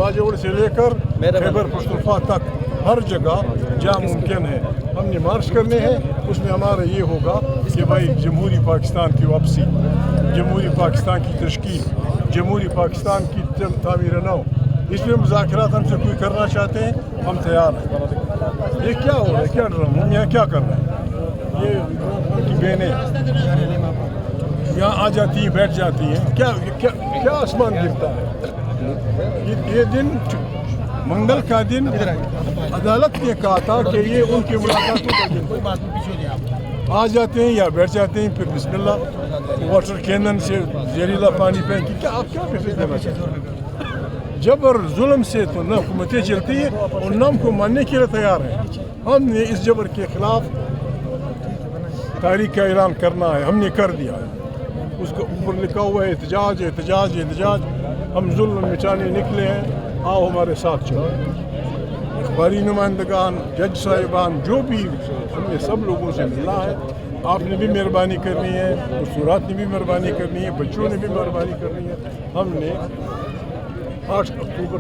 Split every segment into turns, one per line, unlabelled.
बाजौड़ से लेकर खैबर पख्तूनख्वा तक हर जगह जहाँ मुमकिन है हमने मार्च करने हैं। उसमें हमारा ये होगा कि भाई जमहूरी पाकिस्तान की वापसी, जमहूरी पाकिस्तान की तश्कील, जमहूरी पाकिस्तान की तामीर नौ, इसमें मुज़ाकरात हमसे कोई करना चाहते हैं, हम तैयार हैं। ये क्या हो रहा है, क्या ड्रामा, हम यहाँ क्या कर रहे हैं? ये उनकी बहनें यहाँ आ जाती हैं, बैठ जाती हैं, क्या क्या क्या आसमान गिरता है। ये दिन मंगल का दिन अदालत ने कहा था कि ये उनकी मुलाकातों का दिन, आ जाते हैं या बैठ जाते हैं, फिर बिस्मिल्लाह वाटर कैनन से जहरीला पानी फेंक के क्या आप क्या मैसेज देना चाहते हैं? जबर जुल्म से तो न हुकूमतें चलती है और न हमको मानने के लिए तैयार है। हमने इस जबर के खिलाफ तारीख का ऐलान करना है, हमने कर दिया है। उसको ऊपर लिखा हुआ है एहतजाज एहतजाज एहतजाज। हम जुल्म मिटाने निकले हैं, आओ हमारे साथ चलो। अखबारी नुमाइंदगान, जज साहिबान, जो भी, हमने सब लोगों से मिलना है। आपने भी मेहरबानी करनी है, मस्तूरात ने भी मेहरबानी करनी है, बच्चों ने भी मेहरबानी करनी है। हमने 8 अक्टूबर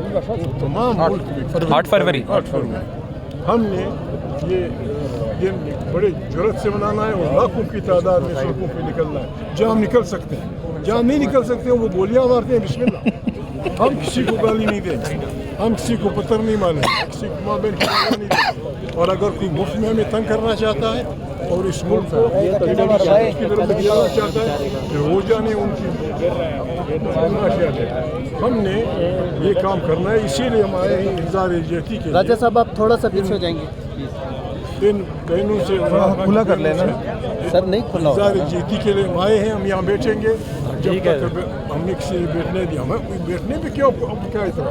तमाम मुल्क में
8 फरवरी
हमने ये दिन बड़े जुर्रत से मनाना है और लाखों की तादाद में सड़कों पे निकलना है। जहाँ हम निकल सकते हैं, जहाँ नहीं निकल सकते हैं वो गोलियाँ मारते हैं, बिस्मिल्लाह। हम किसी को गाली नहीं देंगे, हम किसी को पत्थर नहीं मारेंगे, किसी को माँ बहन की गाली नहीं देंगे। और अगर कोई मुफ्त में हमें तंग करना चाहता है और इस मुल्क को की तरफ जाना चाहता है, फिर वो जाने उनकी हमने ये काम करना है। इसीलिए हम आए हैं इंतजार जेती के।
राजा साहब आप थोड़ा सा पीछे हो जाएंगे,
इन बहनों से
खुला कर लेना सर, नहीं खुला।
इंतजार जेती के लिए हम आए हैं, हम यहाँ बैठेंगे जब तक हमने किसी ने बैठने दिया। हमें कोई बैठने पे क्यों, क्या इतना?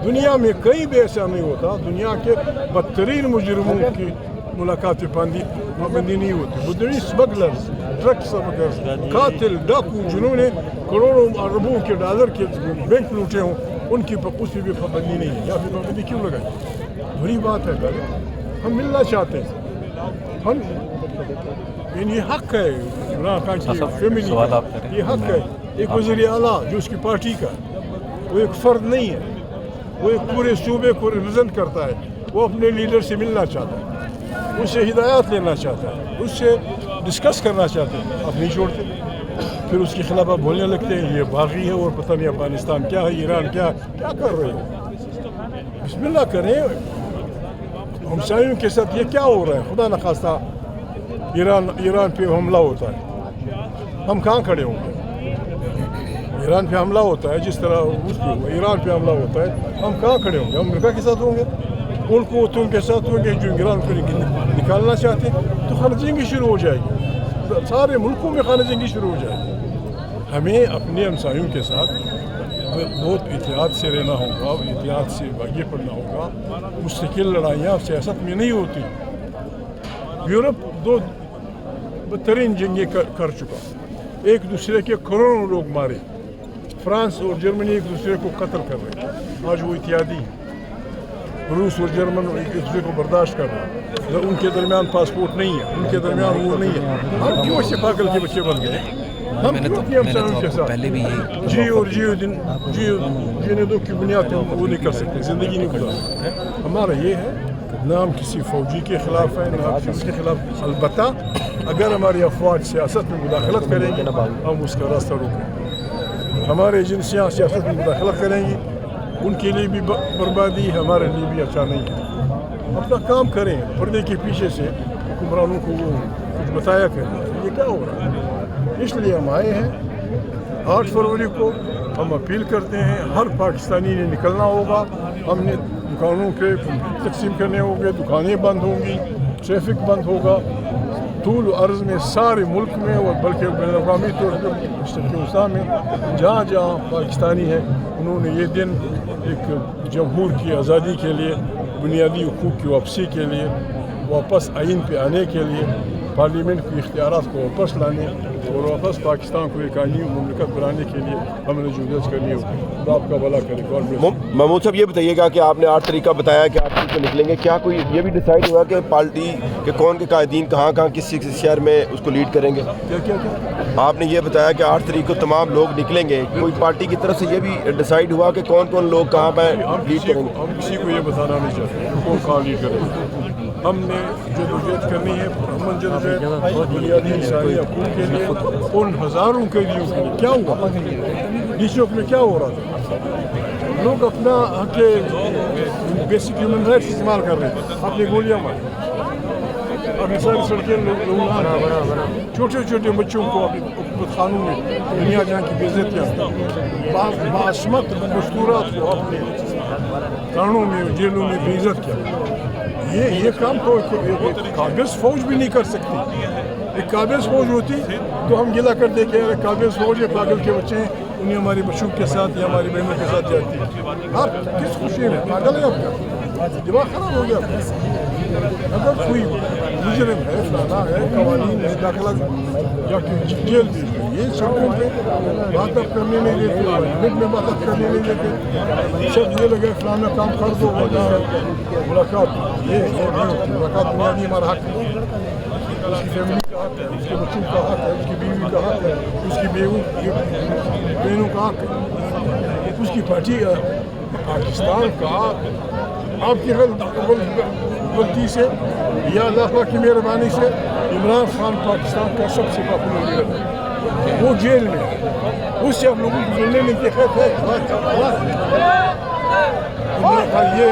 दुनिया में कहीं भी ऐसा नहीं होता, दुनिया के बदतरीन मुजरिमों की मुलाकातें पाबंदी नहीं होती। बुद्धि स्मगलर्स, ड्रग स्मगलर्स, कातिल, डाकू, जिन्होंने करोड़ों अरबों के डॉलर के बैंक लूटे हों, उनकी उस पर भी पाबंदी नहीं है। या फिर पाबंदी क्यों लगाई? बुरी बात है। पहले हम मिलना चाहते हैं, हम ये हक है इमरान खान की फैमिली का, ये हक है। एक वज़ीर आला जो उसकी पार्टी का, वो एक फ़र्द नहीं है, वो एक पूरे सूबे को रिप्रेजेंट करता है। वो अपने लीडर से मिलना चाहता है, उससे हिदायत लेना चाहता है, उससे डिस्कस करना चाहते हैं। आप नहीं छोड़ते, फिर उसके खिलाफ आप बोलने लगते हैं ये बागी है और पता नहीं अफगानिस्तान क्या है, ईरान क्या कर रहे हो। बिस्मिल्लाह करें। हमसायों के साथ ये क्या हो रहा है? खुदा न खास्ता ईरान पे हमला होता है, हम कहाँ खड़े होंगे? ईरान पे हमला होता है, जिस तरह ईरान पे हमला होता है, हम कहाँ खड़े होंगे? हम अमेरिका के साथ होंगे, उन कुव्वतों के साथ होंगे जो ईरान को निकालना चाहते हैं। तो खानजंगी शुरू हो जाएगी, सारे मुल्कों में खानजंगी शुरू हो जाएगी। हमें अपने हमसायों के साथ बहुत एहतियात से रहना होगा, एहतियात से आगे बढ़ना होगा। मुस्तकिल लड़ाइयाँ सियासत में नहीं होती। यूरोप 2 बदतरीन जंगें कर चुका, एक दूसरे के करोड़ों लोग मारे। फ्रांस और जर्मनी एक दूसरे को कत्ल कर रहे हैं, आज वो इत्यादी हैं। रूस और जर्मन एक दूसरे को बर्दाश्त कर रहे हैं, उनके दरमियान पासपोर्ट नहीं है, उनके दरमियान वो नहीं है। हम क्यों ऐसे पागल के बच्चे बन गए? हम क्यों अपने हमसायों के साथ जी और जीने दो की बुनियाद पर वो नहीं कर सकते, ज़िंदगी नहीं गुजार सकते। हमारा ये है, ना हम किसी फौजी के ख़िलाफ़ है, ना हम किसी के ख़िलाफ़। अलबत्ता अगर हमारी अफवाज सियासत में मुदाखलत करेंगे, हम उसका रास्ता रोकेंगे। हमारे एजेंसियाँ सियासत में मुदाखलत करेंगी, उनके लिए भी बर्बादी है, हमारे लिए भी अच्छा नहीं है। अपना काम करें, पर्दे के पीछे से हुक्मरानों को वो कुछ बताया करें ये क्या हो रहा है। इसलिए हम आए हैं। 8 फरवरी को हम अपील करते हैं, हर पाकिस्तानी ने निकलना होगा। हमने दुकानों पे तकसीम करने होंगे, दुकानें बंद होंगी, ट्रैफिक बंद होगा। तूल अर्ज़ में सारे मुल्क में और बल्कि बैनुल-अक़वामी तौर पर हिंदुस्तान में जहाँ जहाँ पाकिस्तानी है, उन्होंने ये दिन एक जमहूर की आज़ादी के लिए, बुनियादी हुकूक की वापसी के लिए, वापस आइन पे आने के लिए, पार्लियामेंट के इख्तियारात को वापस लाने اور واپس پاکستان کو ایک آئینی مملکت بنانے کے لیے ہم نے جدوجہد کرنی ہوگی. خدا آپ کا بھلا کرے.
محمود صاحب یہ بتائیے گا کہ آپ نے 8 طریقہ بتایا کہ 8 تاریخ کو نکلیں گے, کیا کوئی یہ بھی ڈیسائیڈ ہوا کہ پارٹی کے کون کے قائدین کہاں کہاں کس شہر میں اس کو لیڈ کریں گے؟
کیا
آپ نے یہ بتایا کہ 8 تاریخ کو تمام لوگ نکلیں گے, کوئی پارٹی کی طرف سے یہ بھی ڈیسائیڈ ہوا کہ کون کون لوگ کہاں پہ لیڈ کریں گے؟
ہم کسی کو یہ بتانا نہیں چاہتے کون کہاں لیڈ کرے گا. ہم نے جدوجہد کرنی ہے پرامن جدوجہد بنیادی انسانی حقوق کے لیے, ان ہزاروں قیدیوں کے لیے. کیا ہوا ڈی چوک میں, کیا ہو رہا تھا؟ لوگ اپنا حق بیسک ہیومن رائٹس استعمال کر رہے تھے, اپنی گولیاں مار, اپنی ساری سڑکیں لوگ چھوٹے چھوٹے بچوں کو اپنے حکومت خانوں میں دنیا جہاں کی بے عزتیاں باسمت مستورات کو اپنے تھانوں میں جیلوں میں بے عزت کیا. یہ کام تو قابض فوج بھی نہیں کر سکتی. ایک قابض فوج ہوتی تو ہم گلا کرتے کہ یار قابض فوج ہے, پاگل کے بچے ہیں, انہیں ہماری بچوں کے ساتھ یا ہماری بہنوں کے ساتھ جاتی ہے. آپ کس خوشی میں پاگل ہے, آپ کا دماغ خراب ہو گیا. اگر کوئی مجرم ہے, فلانا ہے, قوانین ہے, داخلہ یا جیل دی, یہ سڑکوں پہ بات اب کرنے نہیں دیتے, ملک میں بات اب کرنے نہیں دیتے. شاید یہ لگے فلانا کام کر دو, ملاقات یہ نہیں ہوتی. ملاقات بنیادی ہمارا حق ہے, اس کی فیملی کا حق ہے, اس کے بچوں کا حق ہے, اس کی بیوی کا حق ہے, اس کی بہنوں کا حق ہے, اس کی پارٹی پاکستان کا. آپ کی غلطی سے یا اللہ پاک کی مہربانی سے عمران خان پاکستان کا سب سے پاپولر لیڈر ہے, وہ جیل میں ہے. اس سے آپ لوگوں کو ملنے میں انتخاب ہے. عمران خان یہ ہے,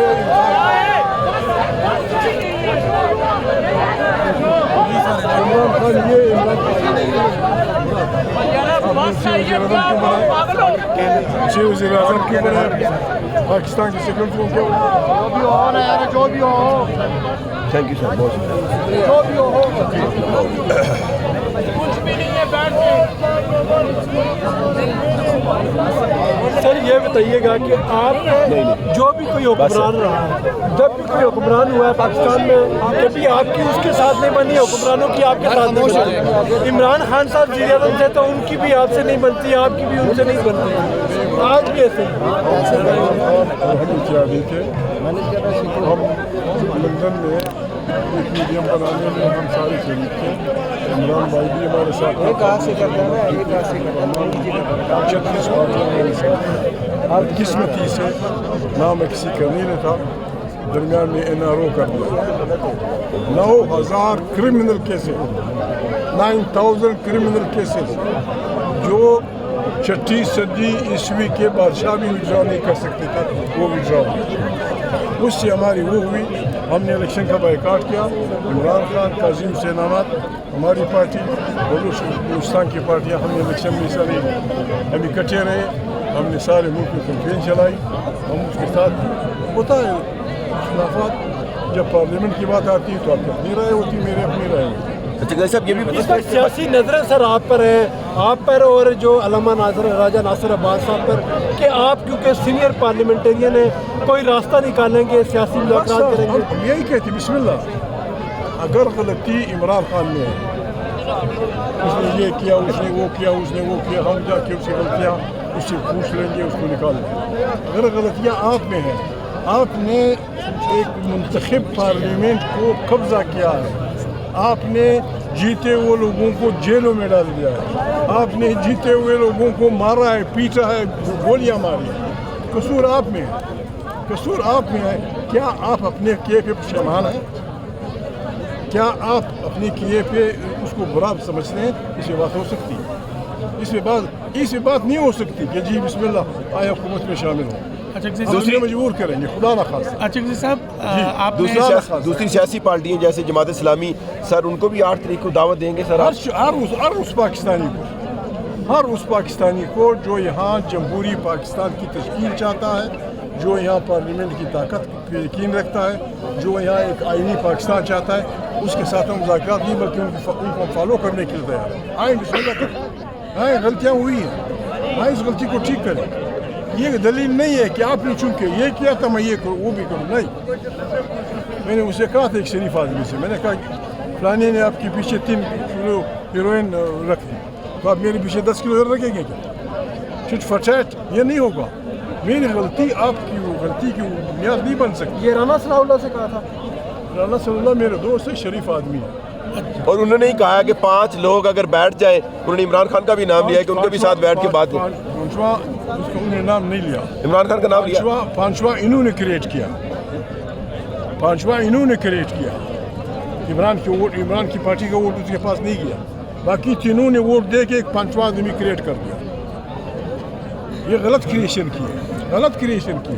عمران خان یہ, چھ وزیر اعظم کیوں بنائے, پاکستان کی سیکورٹی کو کیا جو بھی ہو.
تھینک یو سر, بہت شکریہ.
جو بھی ہو
سر یہ بتائیے گا کہ آپ جو بھی کوئی حکمران رہا ہے, جب بھی کوئی حکمران ہوا ہے پاکستان میں, کبھی آپ کی اس کے ساتھ نہیں بنی, حکمرانوں کی آپ کے ساتھ نہیں بنی. عمران خان صاحب وزیر اعظم تھے تو ان کی بھی آپ سے نہیں بنتی, آپ کی بھی ان سے نہیں بنتی. آج بھی ایسے
ہم لندن میں ایک میڈیم بنانے میں ہم سارے شریک تھے. عمران بھائی بھی ہمارے ساتھ, 36 پارٹیاں ہمارے ساتھ. ہر قسمتی سے نام کسی کا نہیں رہتا, درمیان میں NRO کر دیا. 9,000 کرمنل کیسز, 9,000 کرمنل کیسز جو 6 صدی عیسوی کے بادشاہ بھی وڈرا نہیں کر سکتے تھے, وہ وڈرا ہوئی. اس سے ہماری وہ ہوئی, ہم نے الیکشن کا بائیکاٹ کیا. عمران خان, قاسم حسین احمد, ہماری پارٹی, بلوچستان کی پارٹیاں, ہم نے الیکشن میں حصہ لیا, ہم اکٹھے رہے, ہم نے سارے ملک میں کیمپین چلائی. ہم اس کے ساتھ ہوتا ہے اختلافات, جب پارلیمنٹ کی بات آتی ہے تو آپ کی اپنی رائے ہوتی, میرے اپنی رائے ہوتی.
اچھا صاحب یہ بھی
اس وقت سیاسی نظریں سر آپ پر ہے, آپ پر اور جو علامہ راجہ ناصر عباس صاحب پر, کہ آپ کیونکہ سینئر پارلیمنٹرین ہیں, کوئی راستہ نکالیں گے, سیاسی مذاکرات کریں گے.
ہم یہی کہتے ہیں, بسم اللہ, اگر غلطی عمران خان میں ہے, اس نے یہ کیا, اس نے وہ کیا, اس نے وہ کیا, ہم جا کے اس کی غلطیاں اس سے پوچھ لیں گے, اس کو نکال لیں گے. اگر غلطیاں آپ میں ہیں, آپ نے ایک منتخب پارلیمنٹ کو قبضہ کیا ہے, آپ نے جیتے ہوئے لوگوں کو جیلوں میں ڈال دیا ہے, آپ نے جیتے ہوئے لوگوں کو مارا ہے, پیٹا ہے, گولیاں ماری. قصور آپ میں ہے, قصور آپ میں ہے. کیا آپ اپنے کیے پہ پشیمان ہیں؟ کیا آپ اپنے کیے پہ اس کو برا سمجھتے ہیں؟ اس میں بات ہو سکتی ہے, اس میں بات نہیں ہو سکتی کہ جی بسم اللہ آئے حکومت میں شامل ہوں. دوسرے مجبور کریں گے, خدا نخواستہ.
اچھا صاحب, آپ
دوسری سیاسی پارٹیاں جیسے جماعت اسلامی, سر ان کو بھی 8 تاریخ کو دعوت دیں گے سر؟
ہر اس پاکستانی کو جو یہاں جمہوری پاکستان کی تشکیل چاہتا ہے, جو یہاں پارلیمنٹ کی طاقت پہ یقین رکھتا ہے, جو یہاں ایک آئینی پاکستان چاہتا ہے, اس کے ساتھ ہم مذاکرات نہیں بلکہ ان کو فالو کرنے کے لیے تیار ہیں. آئیں بسم اللہ کریں, آئیں, غلطیاں ہوئی ہیں, آئیں اس غلطی کو ٹھیک کریں. یہ دلیل نہیں ہے کہ آپ نے چونکہ یہ کیا تھا میں یہ کروں, وہ بھی کروں. نہیں, میں نے اسے کہا تھا ایک شریف آدمی سے, میں نے کہا فلانے نے آپ کے پیچھے 3 کلو ہیروئن رکھ دی, तो आप मेरे पीछे 10 किलो रखेंगे क्या? चिट फटैट ये नहीं होगा। मेरी गलती आपकी वो गलती की बुनियाद नहीं बन सकती।
ये राना सलाउल्लाह से कहा था।
राना सलाउल्लाह मेरे दोस्त है, शरीफ आदमी है।
और उन्होंने ही कहा कि 5 लोग अगर बैठ जाए, उन्होंने इमरान खान का भी नाम लिया है कि उनके भी साथ बैठ के बात हो।
पांचवा उसका उन्होंने नाम नहीं लिया,
इमरान खान का नाम लिया।
पांचवा इन्होंने क्रिएट किया, पांचवा इन्होंने क्रिएट किया। इमरान की पार्टी का वोट उसके पास नहीं गया, बाकी तीनों ने वोट दे के एक पांचवा आदमी क्रिएट कर दिया। ये गलत क्रिएशन की है, गलत क्रिएशन की है।